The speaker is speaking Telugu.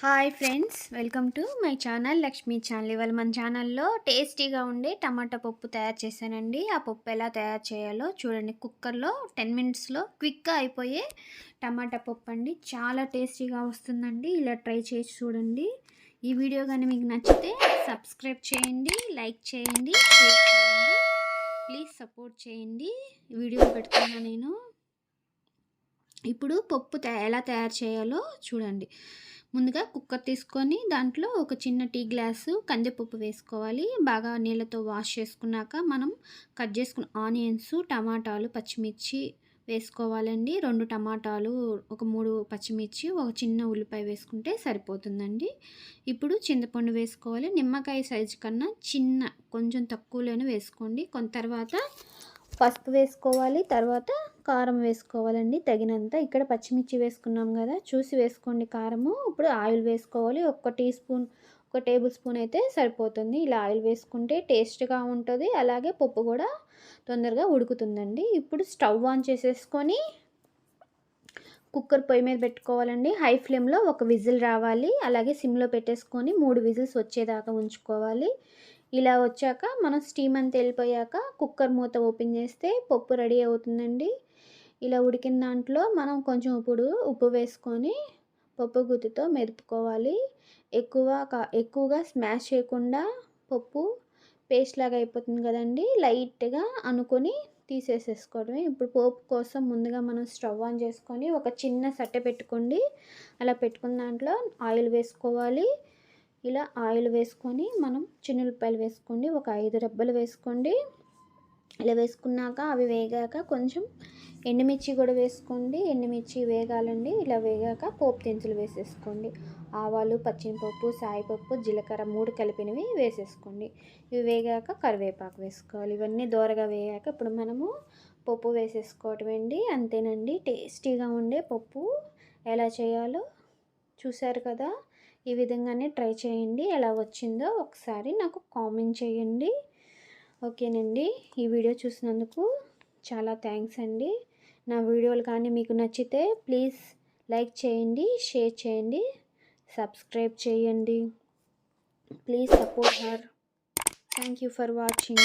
Hi friends, welcome to my channel Lakshmi channel. ఇవాళ మన ఛానల్లో టేస్టీగా ఉండే టమాటా పప్పు తయారు చేశానండి. ఆ పప్పు ఎలా తయారు చేయాలో చూడండి. కుక్కర్లో 10 మినిట్స్లో క్విక్గా అయిపోయే టమాటా పప్పు అండి. చాలా టేస్టీగా వస్తుందండి. ఇలా ట్రై చేసి చూడండి. ఈ వీడియో కానీ మీకు నచ్చితే సబ్స్క్రైబ్ చేయండి, లైక్ చేయండి, షేర్ చేయండి. ప్లీజ్ సపోర్ట్ చేయండి. వీడియో పెడుతున్నా నేను. ఇప్పుడు పప్పు ఎలా తయారు చేయాలో చూడండి. ముందుగా కుక్కర్ తీసుకొని దాంట్లో ఒక చిన్న టీ గ్లాసు కందిపప్పు వేసుకోవాలి. బాగా నీళ్ళతో వాష్ చేసుకున్నాక మనం కట్ చేసుకున్న ఆనియన్స్, టమాటాలు, పచ్చిమిర్చి వేసుకోవాలండి. 2 టమాటాలు, ఒక 3 పచ్చిమిర్చి, ఒక చిన్న ఉల్లిపాయ వేసుకుంటే సరిపోతుందండి. ఇప్పుడు చింతపండు వేసుకోవాలి. నిమ్మకాయ సైజు కన్నా కొంచెం తక్కువలోనే వేసుకోండి. తర్వాత పసుపు వేసుకోవాలి. తర్వాత కారం వేసుకోవాలండి తగినంత. ఇక్కడ పచ్చిమిర్చి వేసుకున్నాం కదా, చూసి వేసుకోండి కారము. ఇప్పుడు ఆయిల్ వేసుకోవాలి. ఒక టేబుల్ స్పూన్ అయితే సరిపోతుంది. ఇలా ఆయిల్ వేసుకుంటే టేస్ట్గా ఉంటుంది, అలాగే పప్పు కూడా తొందరగా ఉడుకుతుందండి. ఇప్పుడు స్టవ్ ఆన్ చేసేసుకొని కుక్కర్ పొయ్యి మీద పెట్టుకోవాలండి. హై ఫ్లేమ్లో ఒక విజిల్ రావాలి, అలాగే సిమ్లో పెట్టేసుకొని 3 విజిల్స్ వచ్చేదాకా ఉంచుకోవాలి. ఇలా వచ్చాక మనం స్టీమ్ అంతా వెళ్ళిపోయాక కుక్కర్ మూత ఓపెన్ చేస్తే పప్పు రెడీ అవుతుందండి. ఇలా ఉడికిన దాంట్లో మనం కొంచెం ఉప్పు వేసుకొని పప్పు గుత్తితో మెదుపుకోవాలి. ఎక్కువగా స్మాష్ చేయకుండా, పప్పు పేస్ట్ లాగా అయిపోతుంది కదండి, లైట్గా అనుకొని తీసేసేసుకోవడమే. ఇప్పుడు పోపు కోసం ముందుగా మనం స్టవ్ ఆన్ చేసుకొని ఒక చిన్న సట్టె పెట్టుకోండి. అలా పెట్టుకున్న దాంట్లో ఆయిల్ వేసుకోవాలి. ఇలా ఆయిల్ వేసుకొని మనం చిన్నులపాయలు వేసుకోండి, ఒక 5 రెబ్బలు వేసుకోండి. ఇలా వేసుకున్నాక అవి వేగాక కొంచెం ఎండుమిర్చి కూడా వేసుకోండి. ఎండుమిర్చి వేగాలండి. ఇలా వేగాక పోపు దినుసులు వేసేసుకోండి. ఆవాలు, పచ్చిమిరపప్పు, సాయిపప్పు, జీలకర్ర 3 కలిపినవి వేసేసుకోండి. ఇవి వేగాక కరివేపాకు వేసుకోవాలి. ఇవన్నీ దోరగా వేగాక ఇప్పుడు మనము పప్పు వేసేసుకోవటమండి. అంతేనండి, టేస్టీగా ఉండే పప్పు ఎలా చేయాలో చూశారు కదా. ఈ విధంగానే ట్రై చేయండి. ఎలా వచ్చిందో ఒకసారి నాకు కామెంట్ చేయండి. ఓకేనండి, ఈ వీడియో చూసినందుకు చాలా థ్యాంక్స్ అండి. నా వీడియోలు కానీ మీకు నచ్చితే ప్లీజ్ లైక్ చేయండి, షేర్ చేయండి, సబ్స్క్రైబ్ చేయండి. Please support her. Thank you for watching.